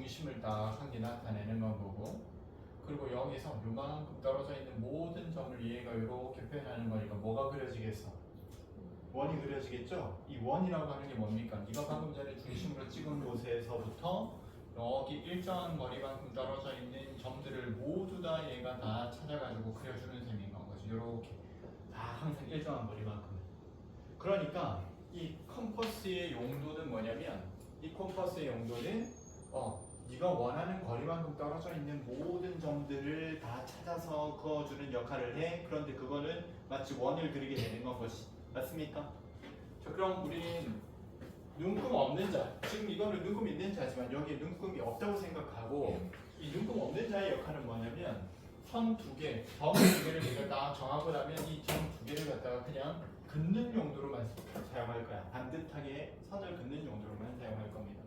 중심을 딱 한 개 나타내는 건 거고, 그리고 여기서 요만큼 떨어져 있는 모든 점을 얘가 이렇게 표현하는 거니까 뭐가 그려지겠어? 원이 그려지겠죠? 이 원이라고 하는 게 뭡니까? 네가 방금 전에 중심으로 찍은 곳에서부터 여기 일정한 거리만큼 떨어져 있는 점들을 모두 다 얘가 다 찾아가지고 그려주는 셈인 건 거지. 이렇게 다 항상 일정한 거리만큼. 그러니까 이 컴퍼스의 용도는 뭐냐면, 이 컴퍼스의 용도는 네가 원하는 거리만큼 떨어져 있는 모든 점들을 다 찾아서 그어주는 역할을 해. 그런데 그거는 마치 원을 그리게 되는 건 것이 맞습니까? 자, 그럼 우린 눈금 없는 자, 지금 이거는 눈금 있는 자지만 여기에 눈금이 없다고 생각하고, 이 눈금 없는 자의 역할은 뭐냐면 선 두 개, 점 두 개를 내가 딱 정하고 나면 이 점 두 개를 갖다가 그냥 긋는 용도로만 사용할 거야. 반듯하게 선을 긋는 용도로만 사용할 겁니다.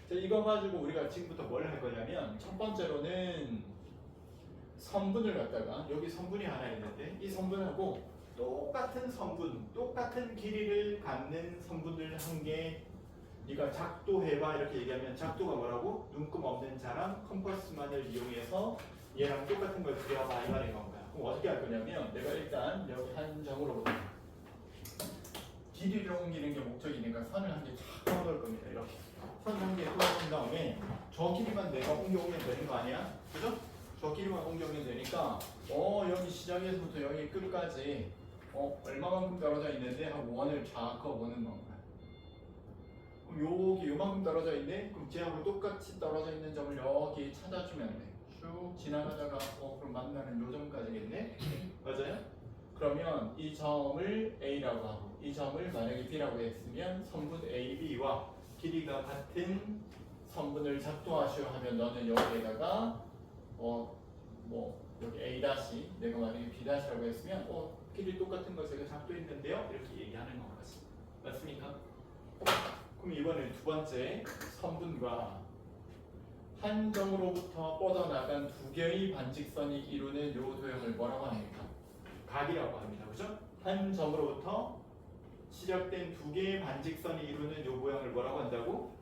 자, 이거 가지고 우리가 지금부터 뭘 할 거냐면, 첫 번째로는 선분을 갖다가, 여기 선분이 하나 있는데 이 선분하고 똑같은 선분, 똑같은 길이를 갖는 선분을 한 개 네가 작도해봐 이렇게 얘기하면, 작도가 뭐라고? 눈금 없는 자랑 컴퍼스만을 이용해서 얘랑 똑같은 걸 그려봐 이 말인 건가요? 그럼 어떻게 할 거냐면, 내가 일단 여기 한 점으로부터 길이를 옮기는 게 목적이니까 선을 한 개 쫙 그어놓을 겁니다. 이렇게 선 한 개 그어준 다음에 저 길이만 내가 옮겨오면 되는 거 아니야? 그죠? 저 길이만 옮겨오면 되니까 여기 시작에서부터 여기 끝까지 얼마만큼 떨어져 있는데 하고 원을 쫙 그어보는 건가요? 그럼 여기 요만큼 떨어져 있네? 그럼 쟤하고 똑같이 떨어져 있는 점을 여기 찾아주면 돼. 쭉 지나가다가 그럼 만나는 요 점까지겠네? 맞아요? 그러면 이 점을 A라고 하고 이 점을 만약에 B라고 했으면 선분 AB와 길이가 같은 선분을 작도하시오 하면, 너는 여기에다가 여기 A 다시, 내가 만약에 B 다시라고 했으면 길이 똑같은 거 제가 작도했는데요 이렇게 얘기하는 건 거지. 맞습니까? 그럼 이번에 두 번째 선분과 한 점으로부터 뻗어나간 두 개의 반직선이 이루는 요 도형을 뭐라고 합니까? 각이라고 합니다. 그죠? 한 점으로부터 시작된 두 개의 반직선이 이루는 요 모양을 뭐라고 한다고?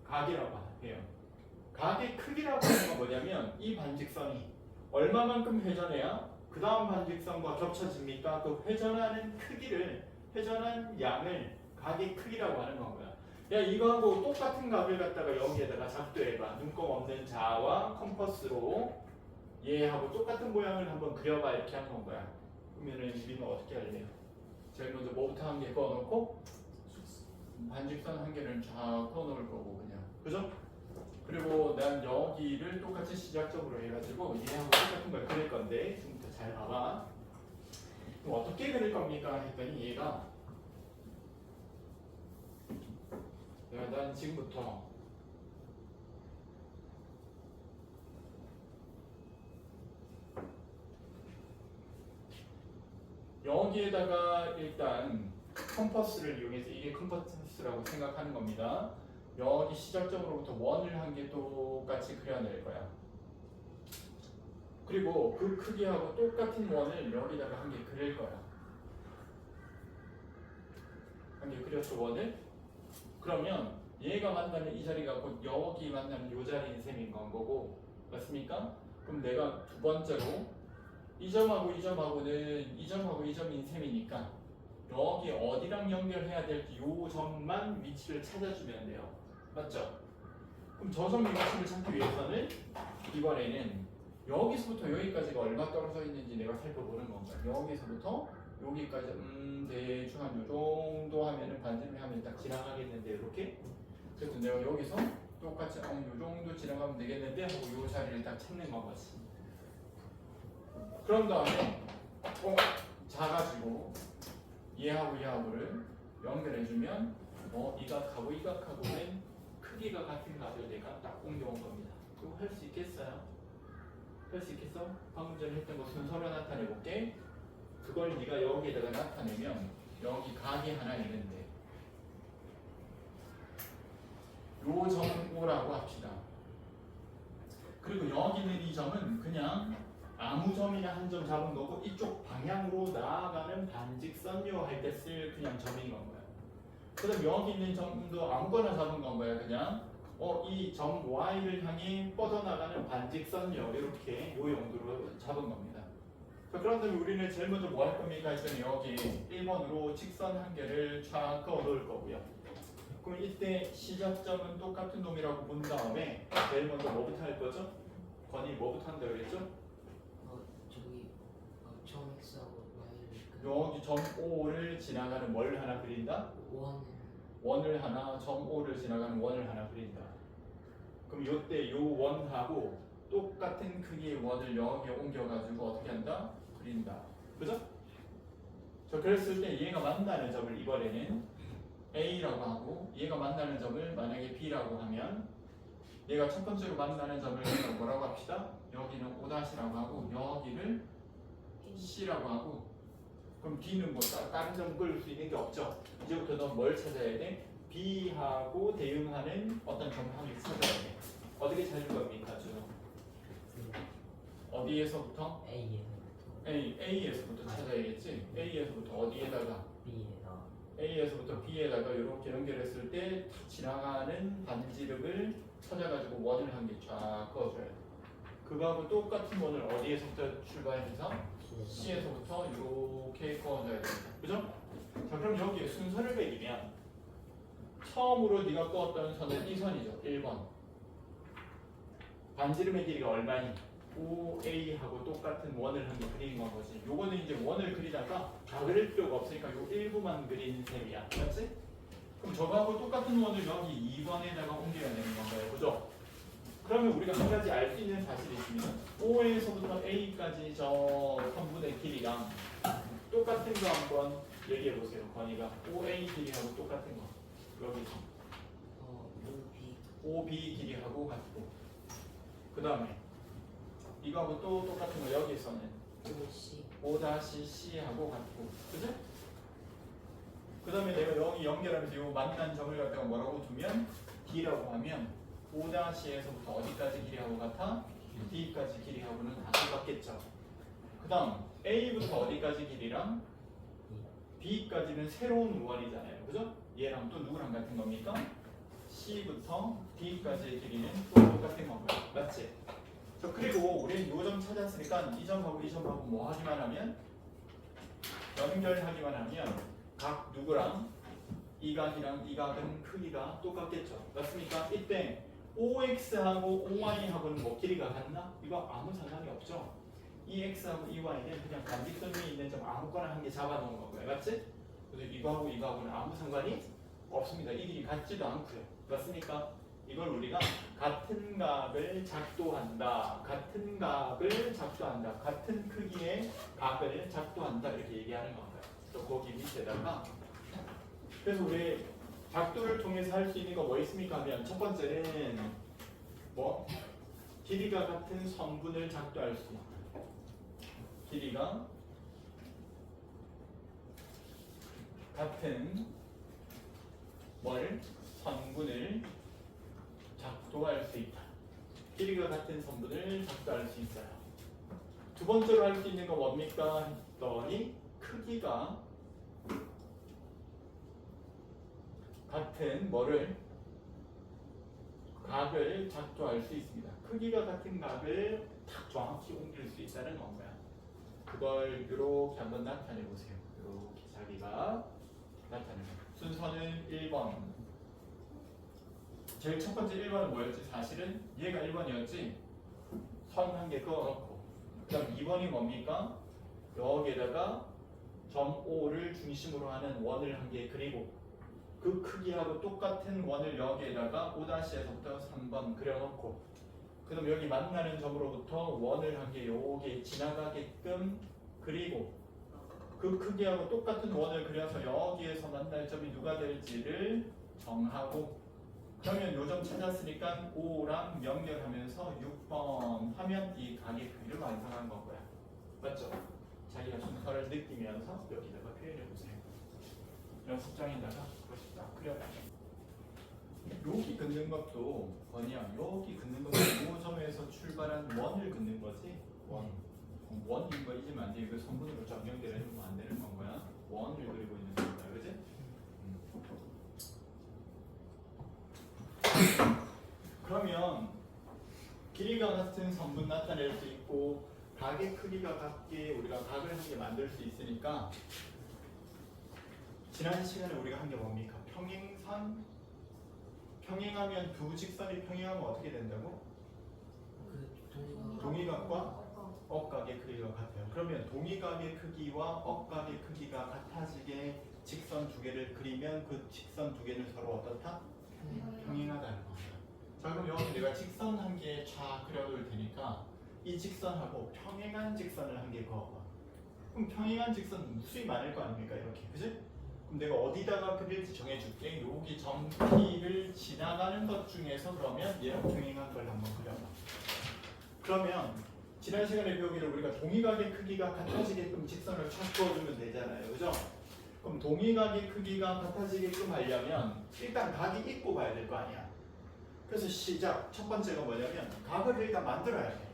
각이라고 해요. 각의 크기라고 하는 건 뭐냐면, 이 반직선이 얼마만큼 회전해야 그 다음 반직선과 겹쳐집니까? 그 회전하는 크기를, 회전한 양을 각의 크기라고 하는 건가요? 야, 이거하고 똑같은 각을 갖다가 여기에다가 작도해봐. 눈금 없는 자와 컴퍼스로 얘하고 똑같은 모양을 한번 그려봐 이렇게 한 건가요? 그러면은 우리는 어떻게 할래요? 제일 먼저 뭐부터 한 개 그어놓고 반직선 한 개를 쫙 그어놓을 거고 그냥, 그죠? 그리고 난 여기를 똑같이 시작적으로 해가지고 얘하고 똑같은 걸 그릴 건데, 지금부터 잘 봐봐. 그럼 어떻게 그릴 겁니까? 했더니 얘가 난 지금부터 여기에다가 일단 컴퍼스를 이용해서, 이게 컴퍼스라고 생각하는 겁니다. 여기 시작점으로부터 원을 한 개 똑같이 그려낼 거야. 그리고 그 크기하고 똑같은 원을 여기다가 한 개 그릴 거야. 한 개 그렸어, 원을. 그러면 얘가 만나는 이 자리가 곧 여기 만나는 이 자리인 셈인 건 거고, 맞습니까? 그럼 내가 두 번째로 이 점하고 이 점하고는 이 점하고 이 점인 셈이니까 여기 어디랑 연결해야 될지 요 점만 위치를 찾아주면 돼요. 맞죠? 그럼 저 점 위치를 찾기 위해서는 이번에는 여기서부터 여기까지가 얼마 떨어져 있는지 내가 살펴보는 건가. 여기서부터 여기까지 대충 한 요 정도 하면은 반지름이 하면 딱 지나가겠는데 이렇게. 그래서 내가 여기서 똑같이 요 정도 지나가면 되겠는데 하고 요 자리를 딱 찾는 건 거지. 그런 다음에 작아지고 얘하고 얘하고를 연결해주면 이 각하고 이 각하고는 크기가 같은 값을 내가 딱 옮겨온 겁니다. 그거 할 수 있겠어요? 할 수 있겠어? 방금 전에 했던 거 순서로 나타내볼게. 그걸 네가 여기에다가 나타내면 여기 각이 하나 있는데 요 점은 O라고 합시다. 그리고 여기 있는 이 점은 그냥 아무 점이나 한 점 잡은 거고, 이쪽 방향으로 나아가는 반직선요 할 때 쓸 그냥 점인 건 거야. 그다음 여기 있는 점도 아무거나 잡은 건 거야. 그냥 이 점 Y를 향해 뻗어나가는 반직선력 이렇게 요 용도로 잡은 겁니다. 자, 그런다면 우리는 제일 먼저 뭐 할 겁니까 했더니 여기 1번으로 직선 한 개를 쫙 그어 놓을 거고요. 그럼 이때 시작점은 똑같은 놈이라고 본 다음에 제일 먼저 뭐부터 할 거죠? 건이 뭐부터 한다고 그랬죠? 저기 점 X하고 Y를 여기 점 O를 지나가는 뭘 하나 그린다? 원을 하나, 점 O를 지나가는 원을 하나 그린다. 그럼 요때 요 원하고 똑같은 크기의 원을 여기에 옮겨가지고 어떻게 한다? 그린다. 그죠? 저 그랬을 때 얘가 만나는 점을 이번에는 A라고 하고 얘가 만나는 점을 만약에 B라고 하면 얘가 첫 번째로 만나는 점을 뭐라고 합시다? 여기는 O'라고 하고 여기를 C라고 하고 그럼 D는 뭐 다른 점 그릴 수 있는 게 없죠? 이제부터 넌 뭘 찾아야 돼? B하고 대응하는 어떤 점을 한 개 찾아야 돼. 어떻게 찾을 겁니까? 준호? 어디에서부터? A에서부터 찾아야겠지? A에서부터 어디에다가? A에서부터 B에다가 이렇게 연결했을 때 지나가는 반지름을 찾아가지고 원을 한 개 쫙 그어줘야 돼. 그거하고 똑같은 원을 어디에서부터 출발해서? C에서부터 이렇게 그어줘야 됩니다. 그죠? 자, 그럼 여기에 순서를 매기면 처음으로 네가 그었던 선은 이 선이죠. 1번. 반지름의 길이가 얼마니? OA하고 똑같은 원을 한 개 그리는 건 거지. 요거는 이제 원을 그리다가 다 그릴 필요가 없으니까 요 일부만 그리는 셈이야. 맞지? 그럼 저거하고 똑같은 원을 여기 2번에다가 옮겨야 되는 건가요? 그죠? 그러면 우리가 한 가지 알 수 있는 사실이 있습니다. O에서부터 A까지 저 선분의 길이랑 똑같은 거 한번 얘기해 보세요. 건이가 OA 길이하고 똑같은 거. 여기서 OB 길이하고 같고 그 다음에 이거하고 또 똑같은 거 여기서는 O-C하고 같고 그죠? 그 다음에 내가 여기 연결하면서 이 만난 점을 갖다가 뭐라고 두면 D라고 하면 O-C에서부터 어디까지 길이하고 같아? D까지 길이하고는 다 똑같겠죠. 그 다음 A부터 어디까지 길이랑 B까지는 새로운 원이잖아요. 그죠? 얘랑 또 누구랑 같은 겁니까? C부터 D까지의 길이는 또 똑같은 건가요? 맞지? 자, 그리고 우리는 요 점 찾았으니까 이 점하고 이 점하고 뭐 하기만 하면 연결하기만 하면 각 누구랑 이 각이랑 이 각은 크기가 똑같겠죠. 맞습니까? 이때 OX하고 OY하고는 뭐 길이가 같나? 이거 아무 상관이 없죠. 이 X하고 이 Y는 그냥 반직선 위에 있는 점 아무거나 한 개 잡아놓은 거고요. 맞지? 그래서 이거하고 이거하고는 아무 상관이 없습니다. 이 길이 같지도 않고요. 맞습니까? 이걸 우리가 같은 각을 작도한다. 같은 각을 작도한다. 같은 크기의 각을 작도한다. 이렇게 얘기하는 건가요? 또 거기 밑에다가 그래서 우리 작도를 통해서 할 수 있는 거 뭐 있습니까? 하면 첫 번째는 뭐 길이가 같은 성분을 작도할 수 있다. 길이가 같은 성분을 작도할 수 있다. 길이가 같은 성분을 작도할 수 있어요. 두 번째로 할 수 있는 건 뭡니까? 했더니 크기가 같은 각을 작도할 수 있습니다. 크기가 같은 각을 딱 정확히 옮길 수 있다는 건가요? 그걸 이렇게 한번 나타내 보세요. 이렇게 자기가 나타내요. 순서는 1번. 제일 첫 번째 1번은 뭐였지? 사실은 얘가 1번이었지. 선 한 개 그어놓고 그 다음 2번이 뭡니까? 여기에다가 점 O를 중심으로 하는 원을 한 개 그리고 그 크기하고 똑같은 원을 여기에다가 O-에서부터 3번 그려놓고 그 다음 여기 만나는 점으로부터 원을 한 개 여기 지나가게끔 그리고 그 크기하고 똑같은 원을 그려서 여기에서 만날 점이 누가 될지를 정하고 그러면 요점 찾았으니까 5랑 연결하면서 6번 하면 이 각의 크기를 완성한 거고요. 맞죠? 자기가 순서를 느끼면서 여기다가 표현해 보세요. 연습장에다가 그것이 딱 그려봐요. 여기 긋는 것도 뭐냐? 여기 긋는 것도 이 점에서 출발한 원을 긋는 거지. 원인 거 잊으면 안 돼. 이거 성분으로 좀 연결해 주면 안 되는 건가요? 원을 그리고 있는 건가요? 그지? 그러면 길이가 같은 선분 나타낼 수 있고 각의 크기가 같게 우리가 각을 한 개 만들 수 있으니까 지난 시간에 우리가 한 게 뭡니까? 평행선. 평행하면 두 직선이 평행하면 어떻게 된다고? 그 동의각과 억각의 크기가 같아요. 그러면 동의각의 크기와 억각의 크기가 같아지게 직선 두 개를 그리면 그 직선 두 개는 서로 어떻다? 평행하다는 겁니다. 자, 그럼 여기 내가 직선 한 개 쫙 그려둘 테니까 이 직선하고 평행한 직선을 한 개 그어봐. 그럼 평행한 직선 무수히 많을 거 아닙니까? 이렇게, 그지? 그럼 내가 어디다가 그릴지 정해줄게. 여기 점 P를 지나가는 것 중에서 그러면 얘랑 평행한 걸 한번 그려봐. 그러면 지난 시간에 배우기를 우리가 동의각의 크기가 같아지게끔 직선을 쫙 그어주면 되잖아요, 그죠? 그럼 동의각의 크기가 같아지게끔 하려면 일단 각이 있고 봐야 될 거 아니야. 그래서 시작 첫 번째가 뭐냐면 각을 일단 만들어야 돼.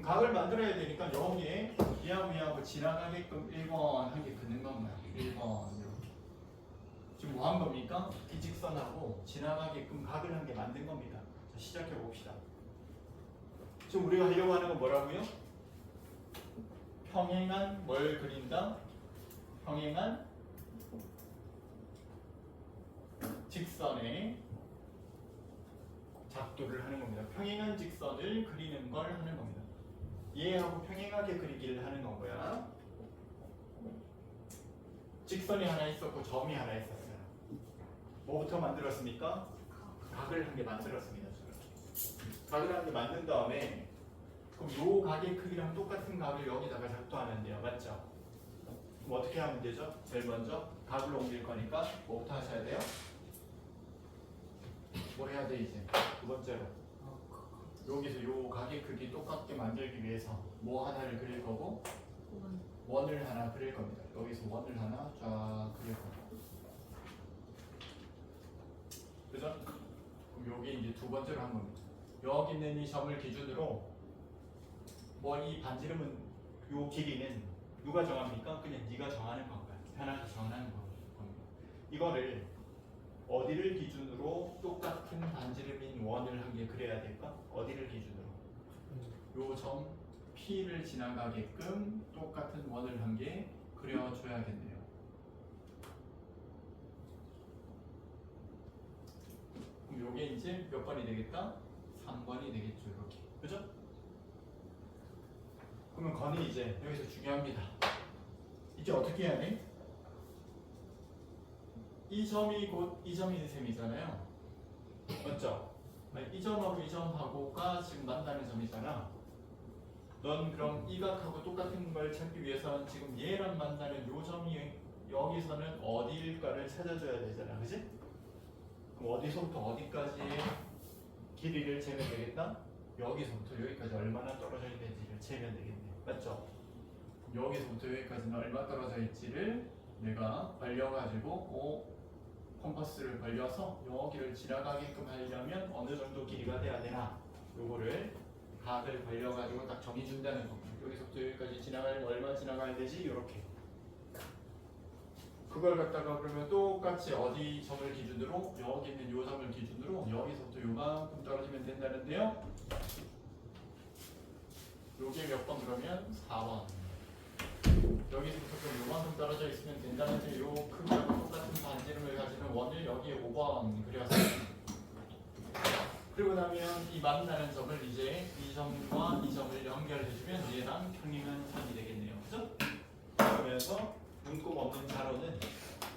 각을 만들어야 되니까 여기에 이하고 지나가게끔 1번 한 개 긋는 건가요? 1번 이렇게. 지금 뭐 한 겁니까? 이 직선하고 지나가게끔 각을 한 개 만든 겁니다. 자, 시작해 봅시다. 지금 우리가 하려고 하는 건 뭐라고요? 평행한 뭘 그린다? 평행한 직선의 작도를 하는 겁니다. 평행한 직선을 그리는 걸 하는 겁니다. 얘하고 평행하게 그리기를 하는 건 거야. 직선이 하나 있었고 점이 하나 있었어요. 뭐부터 만들었습니까? 각을 한 개 만들었습니다. 각을 한 개 만든 다음에 그럼 요 각의 크기랑 똑같은 각을 여기다가 작도하면 돼요. 맞죠? 그럼 어떻게 하면 되죠? 제일 먼저 각을 옮길 거니까 뭐부터 하셔야 돼요? 뭘 해야 돼 이제? 두 번째로 여기서 요 각의 크기 똑같게 만들기 위해서 뭐 하나를 그릴 거고 원을 하나 그릴 겁니다. 여기서 원을 하나 쫙 그릴 겁니다. 그죠? 그럼 요게 이제 두 번째로 한 겁니다. 여기 있는 이 점을 기준으로 뭐 이 반지름은 요 길이는 누가 정합니까? 그냥 네가 정하는 건가요? 편하게 정하는 겁니다. 이거를 어디를 기준으로 똑같은 반지름인 원을 한 개 그려야 될까? 어디를 기준으로? 요 점 P를 지나가게끔 똑같은 원을 한 개 그려줘야겠네요. 그럼 요게 이제 몇 번이 되겠다? 3번이 되겠죠. 이렇게. 그죠? 그러면 건이 이제 여기서 중요합니다. 이제 어떻게 해야 돼? 이 점이 곧 이 점인 셈이잖아요. 맞죠? 이 점하고 이 점하고가 지금 만나는 점이잖아. 넌 그럼 이 각하고 똑같은 걸 찾기 위해서는 지금 얘랑 만나는 요 점이 여기서는 어디일까를 찾아줘야 되잖아. 그지? 그럼 어디서부터 어디까지의 길이를 재면 되겠다? 여기서부터 여기까지 얼마나 떨어져 있는지를 재면 되겠네. 맞죠? 여기서부터 여기까지는 얼마 떨어져 있지를 내가 벌려가지고 컴퍼스를 벌려서 여기를 지나가게끔 하려면 어느 정도 길이가 돼야 되나? 요거를 각을 벌려가지고 딱 정해준다는 겁니다. 여기서부터 여기까지 지나가려면 얼마 지나가야 되지? 요렇게. 그걸 갖다가 그러면 똑같이 어디 점을 기준으로 여기 있는 요 점을 기준으로 여기서부터 요만큼 떨어지면 된다는데요. 요게 몇 번 그러면 4번. 여기서부터 그럼 요만큼 떨어져 있으면 된다는데 요 크기하고 똑같은 반지름을 가지는 원을 여기에 5번 그려서 그리고 나면 이 만나는 점을 이제 이 점과 이 점을 연결해주면 얘랑 평행한 선이 되겠네요. 그죠? 그러면서 문구 없는 자로는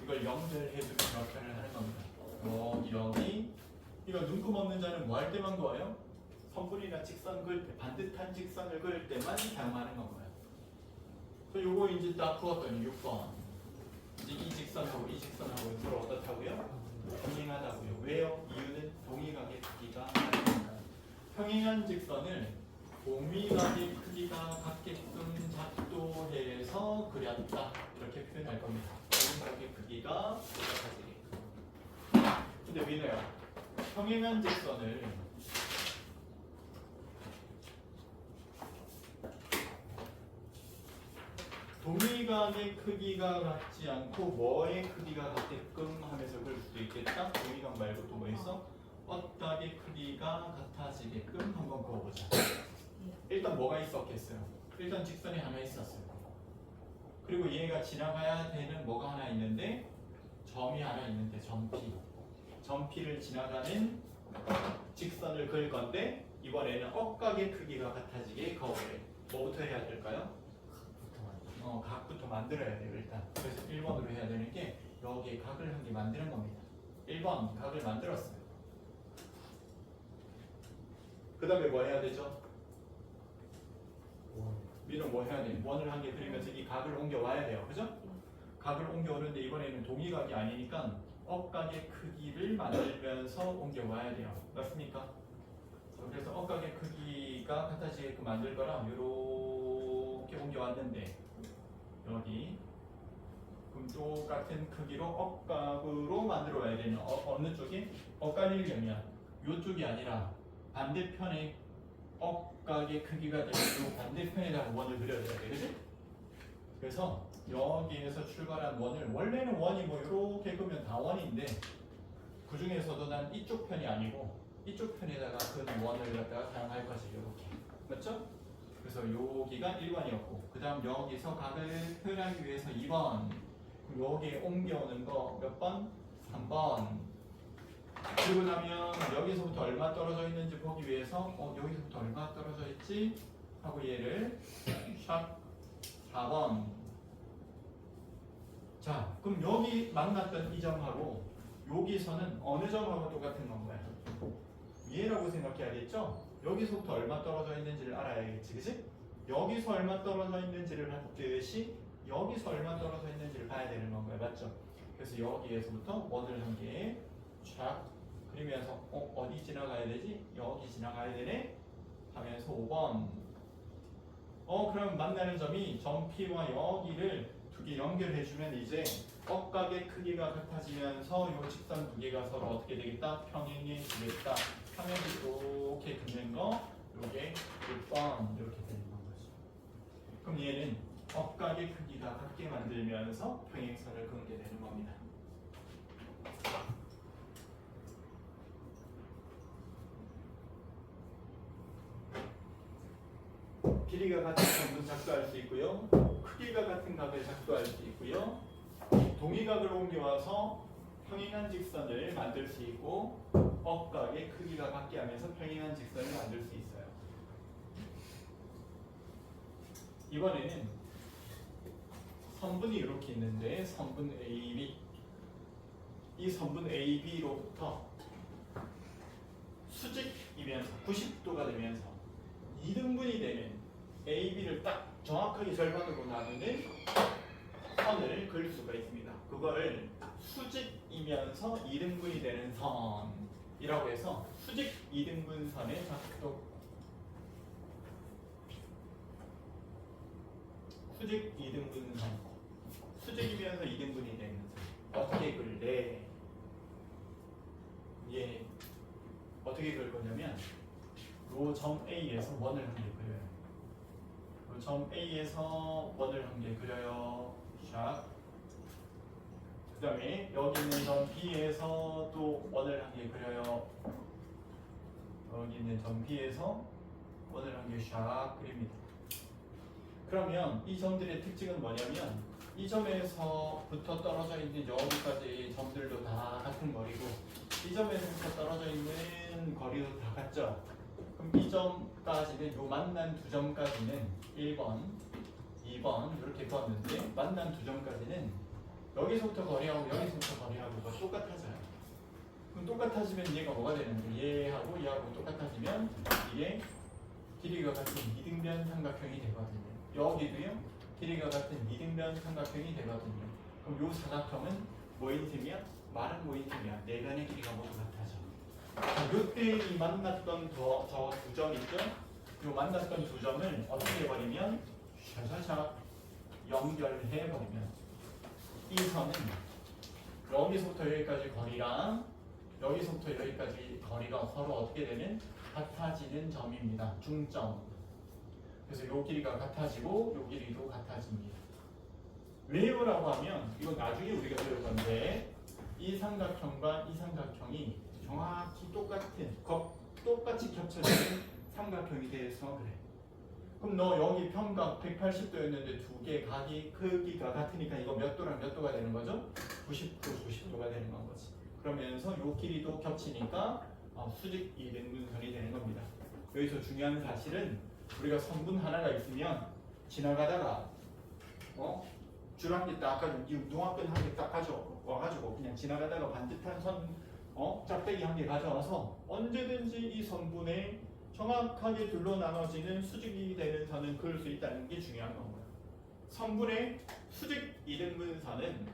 이걸 연결해주는 역할을 하는 겁니다. 여기 이거 눈금 없는 자는 뭐 할 때만 그어요? 선분이나 직선 그을 때 반듯한 직선을 그을 때만 사용하는 건가요? 그래서 요거 이제 딱 그었더니 6번 이제 이 직선하고 이 직선하고 서로 어떻다고요? 평행하다고요. 왜요? 이유는 동의각의 크기가 같으니까. 평행한 직선을 동의각의 크기가 같게끔 작도해서 그렸다 이렇게 표현할 겁니다. 동의각의 크기가 똑같아지게끔. 근데 위너요. 평행한 직선을 동의각의 크기가 같지 않고 뭐의 크기가 같게끔 하면서 그릴 수도 있겠다. 동의각 말고 또 뭐 있어? 어떤 억각의 크기가 같아지게끔 한번 그어보자. 일단 뭐가 있었겠어요? 일단 직선이 하나 있었어요. 그리고 얘가 지나가야 되는 뭐가 하나 있는데 점이 하나 있는데 점 P. 점 P를 지나가는 직선을 그을 건데 이번에는 억각의 크기가 같아지게 그어버려요. 뭐부터 해야 될까요? 각부터 만들어야 돼요 일단. 그래서 1번으로 해야 되는 게 여기에 각을 한 개 만드는 겁니다. 1번 각을 만들었어요. 그 다음에 뭐 해야 되죠? 미는 뭐 해야 돼? 원을 한 개 그리면서 이 각을 옮겨와야 돼요. 그죠? 각을 옮겨오는데 이번에는 동의각이 아니니까 억각의 크기를 만들면서 옮겨와야 돼요. 맞습니까? 그래서 억각의 크기가 같아지게끔 만들 거라 이렇게 옮겨왔는데 여기 그럼 똑같은 크기로 억각으로 만들어 와야 되는 어느 쪽이? 억각이려면 이쪽이 아니라 반대편에 억각의 크기가 되는 이 반대편에다가 원을 그려줘야 돼. 그치? 그래서 여기에서 출발한 원을 원래는 원이 뭐 이렇게 그으면 다 원인데 그 중에서도 난 이쪽 편이 아니고 이쪽 편에다가 그은 원을 갖다가 사용할 거지. 이렇게 맞죠? 그래서 여기가 1번이었고 그 다음 여기서 각을 표현하기 위해서 2번 그럼 여기에 옮겨오는 거 몇 번? 3번. 그리고 나면 여기서부터 얼마 떨어져 있는지 보기 위해서 여기서부터 얼마 떨어져 있지? 하고 얘를 샵 4번. 자 그럼 여기 만났던 이 점하고 여기서는 어느 점하고 똑같은 건가요? 얘라고 생각해야겠죠? 여기서부터 얼마 떨어져 있는지를 알아야겠지, 그치? 여기서 얼마 떨어져 있는지를 봤듯이 여기서 얼마 떨어져 있는지를 봐야 되는 건가요, 맞죠? 그래서 여기에서부터 원을 한 개 쫙 그리면서 어디 지나가야 되지? 여기 지나가야 되네? 하면서 5번. 그럼 만나는 점이 점 P와 여기를 두 개 연결해주면 이제 억각의 크기가 같아지면서 이 직선 두 개가 서로 어떻게 되겠다? 평행해지겠다 하면서 이렇게 긋는 거 요게 6번 이렇게 되는 거죠. 그럼 얘는 억각의 크기가 같게 만들면서 평행선을 그게 되는 겁니다. 길이가 같은 점은 작도할 수 있고요. 크기가 같은 각을 작도할 수 있고요. 동의각을 옮겨와서 평행한 직선을 만들 수 있고 억각의 크기가 같게 하면서 평행한 직선을 만들 수 있어요. 이번에는 선분이 이렇게 있는데 선분 AB 이 선분 AB로부터 수직이면서 90도가 되면서 2등분이 되는 AB를 딱 정확하게 절반으로 나누는 선을 그릴 수가 있습니다. 그거를 수직이면서 2등분이 되는 선이라고 해서 수직 2등분 선의 작도 수직 2등분 선 수직이면서 2등분이 되는 선 어떻게 그릴래? 예, 어떻게 그릴 거냐면 요 점 A에서 원을 한 개 그려요. 요 점 A에서 원을 한 개 그려요. 샥. 그 다음에 여기 있는 점 B에서 또 원을 한 개 그려요. 여기 있는 점 B에서 원을 한 개 샥 그립니다. 그러면 이 점들의 특징은 뭐냐면 이 점에서부터 떨어져 있는 여기까지 점들도 다 같은 거리고 이 점에서부터 떨어져 있는 거리도 다 같죠? 그럼 이 점까지는 요 만난 두 점까지는 1번, 2번 이렇게 그었는데 만난 두 점까지는 여기서부터 거리하고 여기서부터 거리하고가 똑같아져요. 그럼 똑같아지면 얘가 뭐가 되는 거예요? 얘하고 얘하고 똑같아지면 이게 길이가 같은 이등변 삼각형이 되거든요. 여기도요 길이가 같은 이등변 삼각형이 되거든요. 그럼 요 사각형은 뭐인 셈이야? 마른 뭐인 셈이야? 내변의 길이가 모두 같아져. 이때 이 만났던 저 두 점 있죠? 요 만났던 두 점을 어떻게 해버리면 샤샤샤 연결해버리면 이 선은 여기서부터 여기까지 거리랑 여기서부터 여기까지 거리가 서로 어떻게 되는 같아지는 점입니다. 중점. 그래서 요 길이가 같아지고 요 길이도 같아집니다. 왜요라고 하면 이건 나중에 우리가 배울 건데 이 삼각형과 이 삼각형이 정확히 똑같이 겹쳐지는 삼각형이 돼서 그래. 그럼 너 여기 평각 180도였는데 두 개 각이 크기가 같으니까 이거 몇 도랑 몇 도가 되는 거죠? 90도, 90도가 되는 건 거지. 그러면서 요 길이도 겹치니까 수직 이등분선이 되는 겁니다. 여기서 중요한 사실은 우리가 선분 하나가 있으면 지나가다가 줄한개 딱 가지고 이 운동화끈 한 개 딱 가져와가지고 그냥 지나가다가 반듯한 선 짝대기 한 개 가져와서 언제든지 이 선분에 정확하게 둘로 나눠지는 수직이 되는 선을 그을 수 있다는 게 중요한 거고요. 선분의 수직 이등분선은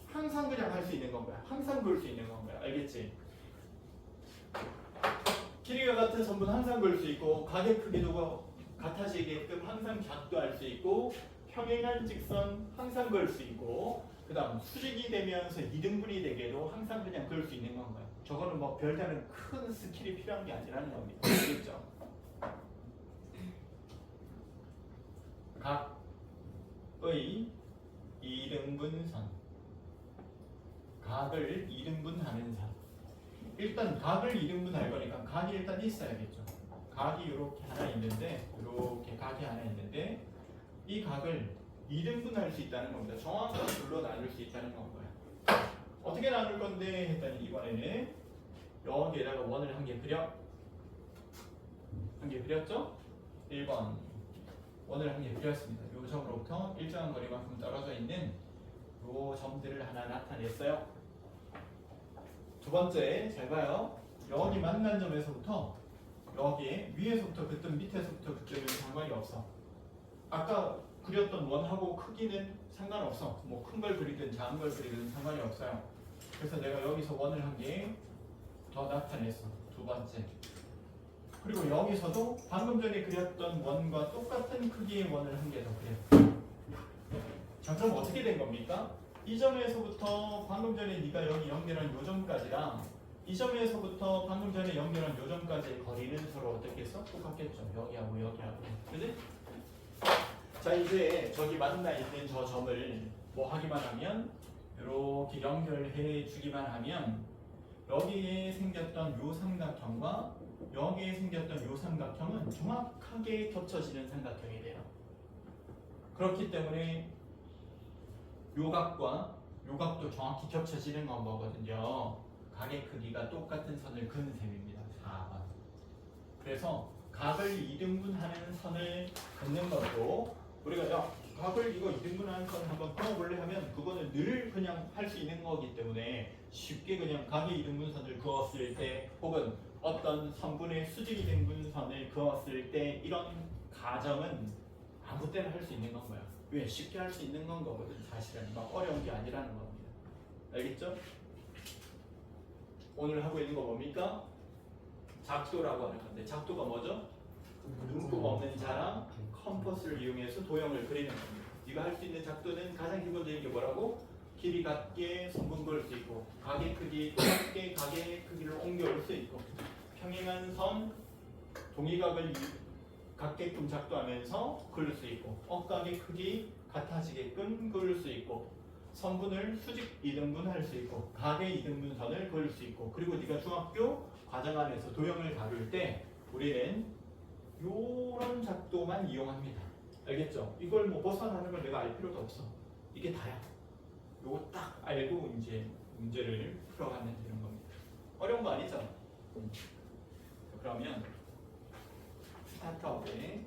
항상 그냥 할 수 있는 건 거야. 항상 그을 수 있는 건 거야. 알겠지? 길이가 같은 선분 항상 그을 수 있고 각의 크기도 같아지게끔 항상 작도할 수 있고 평행한 직선 항상 그을 수 있고 그 다음 수직이 되면서 이등분이 되게도 항상 그냥 그을 수 있는 건가요? 저거는 뭐 별다른 큰 스킬이 필요한 게 아니라는 겁니다. 알겠죠? 각의 이등분선, 각을 이등분하는 선. 일단 각을 이등분할 거니까 각이 일단 있어야겠죠. 각이 이렇게 하나 있는데, 이렇게 각이 하나 있는데 이 각을 이등분할 수 있다는 겁니다. 정확한 둘로 나눌 수 있다는 건가요? 어떻게 나눌 건데 했더니 이번에는 여기에다가 원을 한 개 그려. 한 개 그렸죠? 1번 원을 한 개 그렸습니다. 요 점으로부터 일정한 거리만큼 떨어져 있는 요 점들을 하나 나타냈어요. 두 번째 잘 봐요. 여기 만난 점에서부터 여기에 위에서부터 긋든 밑에서부터 긋든 상관이 없어. 아까 그렸던 원하고 크기는 상관없어. 뭐 큰 걸 그리든 작은 걸 그리든 상관이 없어요. 그래서 내가 여기서 원을 한 개 더 나타냈어. 두 번째. 그리고 여기서도 방금 전에 그렸던 원과 똑같은 크기의 원을 한 개 더 그려. 자, 그럼 어떻게 된 겁니까? 이 점에서부터 방금 전에 네가 여기 연결한 요 점까지랑 이 점에서부터 방금 전에 연결한 요 점까지의 거리는 서로 어떻겠어? 똑같겠죠. 여기하고 여기하고. 그지? 자, 이제 저기 만나 있는 저 점을 뭐 하기만 하면 이렇게 연결해 주기만 하면 여기에 생겼던 요 삼각형과 여기에 생겼던 요 삼각형은 정확하게 겹쳐지는 삼각형이 돼요. 그렇기 때문에 요 각과 요 각도 정확히 겹쳐지는 건 뭐거든요. 각의 크기가 똑같은 선을 그은 셈입니다. 4번. 그래서 각을 이등분하는 선을 긋는 것도 우리가 각을 이거 이등분하는 선을 한번 그어볼래 하면 그거는 늘 그냥 할 수 있는 거기 때문에 쉽게 그냥 각의 이등분선을 그었을 때 혹은 어떤 선분의 수직 이등분선을 그었을 때 이런 가정은 아무 때나 할 수 있는 건 거야. 왜? 쉽게 할 수 있는 건 거거든. 사실은 막 어려운 게 아니라는 겁니다. 알겠죠? 오늘 하고 있는 거 뭡니까? 작도라고 하는 건데 작도가 뭐죠? 눈곱 없는 자랑 컴퍼스를 이용해서 도형을 그리는 겁니다. 네가 할 수 있는 작도는 가장 기본적인 게 뭐라고? 길이 같게 선분 그을 수 있고 각의 크기 똑같게 각의 크기를 옮겨올 수 있고 평행한 선 동의각을 같게끔 작도하면서 그을 수 있고 억각의 크기 같아지게끔 그을 수 있고 선분을 수직 이등분할 수 있고 각의 이등분선을 그을 수 있고 그리고 네가 중학교 과정 안에서 도형을 다룰 때 우리는 요런 작도만 이용합니다. 알겠죠? 이걸 뭐 벗어나는 걸 내가 알 필요도 없어. 이게 다야. 요거 딱 알고 이제 문제를 풀어가면 되는 겁니다. 어려운 거 아니죠? 그러면 스타트업에